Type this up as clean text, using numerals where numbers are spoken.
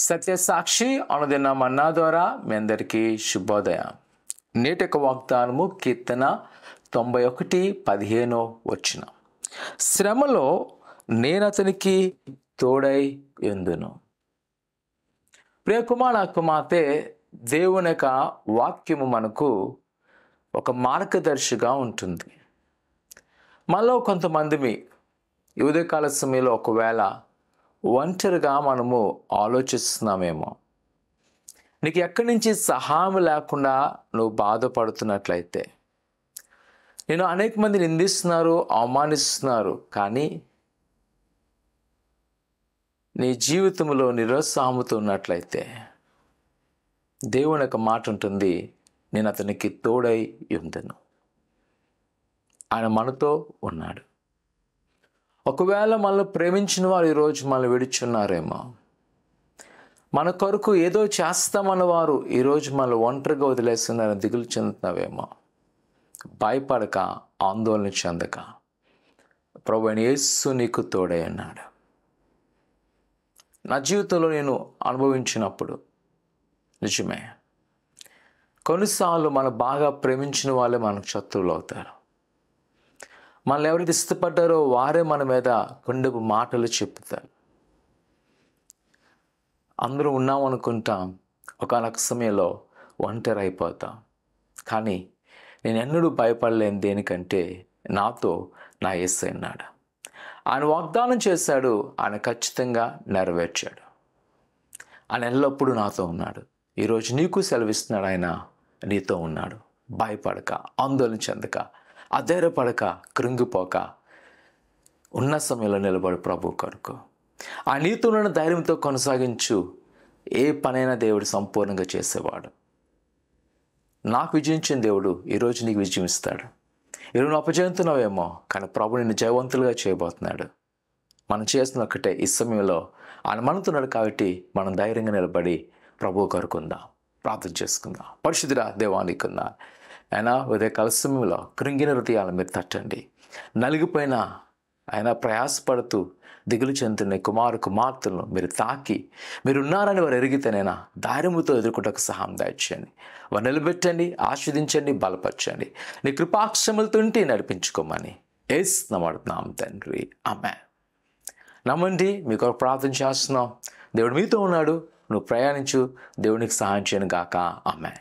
సత్యసాక్షి అనుదిన మన్నా ద్వారా మీ అందరికీ శుభోదయం. నేటి యొక్క వాగ్దానము కీర్తన 91:15 శ్రమలో నేనతనికి తోడై యుందును. ప్రియ కుమార కుమార్తె, దేవుని యొక్క వాక్యము మనకు ఒక మార్గదర్శిగా ఉంటుంది. మనలో కొంతమంది ఈ ఉదయకాల సమయంలో ఒకవేళ ఒంటరిగా మనము ఆలోచిస్తున్నామేమో, నీకు ఎక్కడి నుంచి సహాయం లేకుండా నువ్వు బాధపడుతున్నట్లయితే, నేను అనేక మంది నిందిస్తున్నారు, అవమానిస్తున్నారు, కానీ నీ జీవితంలో నిరుత్సాహంతో ఉన్నట్లయితే దేవుని యొక్క మాట ఉంటుంది, నేను అతనికి తోడై ఉందను. ఆయన మనతో ఉన్నాడు. ఒకవేళ మనల్ని ప్రేమించిన వారు ఈరోజు మనల్ని విడిచున్నారేమో, మన కొరకు ఏదో చేస్తామన్న వారు ఈరోజు మనల్ని ఒంటరిగా వదిలేస్తున్నారని దిగులు చెందుతున్నావేమో, భయపడక, ఆందోళన చెందక, ప్రభువైన యేసు నీకు తోడై ఉన్నాడు. నా జీవితంలో నేను అనుభవించినప్పుడు నిజమే, కొన్నిసార్లు మనం బాగా ప్రేమించిన వాళ్ళే మనకు శత్రువులు అవుతారు. మనల్ని ఎవరికి ఇష్టపడ్డారో వారే మన మీద కొండపు మాటలు చెప్తారు. అందరూ ఉన్నాం అనుకుంటాం, ఒకనొక సమయంలో ఒంటరి అయిపోతాం. కానీ నేను ఎన్నడూ భయపడలేను, దేనికంటే నాతో నా యేసయ్య ఉన్నాడు. ఆయన వాగ్దానం చేశాడు, ఆయన ఖచ్చితంగా నెరవేర్చాడు. ఆయన ఎల్లప్పుడూ నాతో ఉన్నాడు. ఈరోజు నీకు సెలవిస్తున్నాడు, ఆయన నీతో ఉన్నాడు. భయపడక, ఆందోళన చెందక, అధైర్యపడక, కృంగిపోక, ఉన్న సమయంలో నిలబడు ప్రభు కొరకు. ఆ నీతో ఉన్న ధైర్యంతో కొనసాగించు. ఏ పనైనా దేవుడు సంపూర్ణంగా చేసేవాడు. నాకు విజయించిన దేవుడు ఈరోజు నీకు విజయం ఇస్తాడు. ఈరోజు నువ్వు అపజయంతున్నావేమో, కానీ ప్రభు నిన్ను జయవంతులుగా చేయబోతున్నాడు. మనం చేసిన ఒక్కటే, ఈ సమయంలో ఆయన మనతున్నాడు కాబట్టి మనం ధైర్యంగా నిలబడి ప్రభు కొరకుందాం, ప్రార్థన చేసుకుందాం. పరిశుద్ధుడా దేవానికుందా ఆయన ఉదయకాల సమయంలో కృంగిన హృదయాలు మీరు తట్టండి. నలిగిపోయిన ఆయన ప్రయాసపడుతూ దిగులు చెందుతున్న కుమార్తెలను మీరు తాకి, మీరున్నారని వారు ఎరిగితేనైనా ధైర్యముతో ఎదుర్కొంటకు సహాయం దయచేయండి. వారు నిలబెట్టండి, ఆస్వాదించండి, బలపరచండి. నీ కృపాక్షములతో నడిపించుకోమని యేసు నామమున తండ్రి, ఆమేన్. నమ్మండి, మీకు ప్రార్థన చేస్తున్నాం. దేవుడు మీతో ఉన్నాడు. నువ్వు ప్రయాణించు, దేవునికి సహాయం చేయను గాక. ఆమేన్.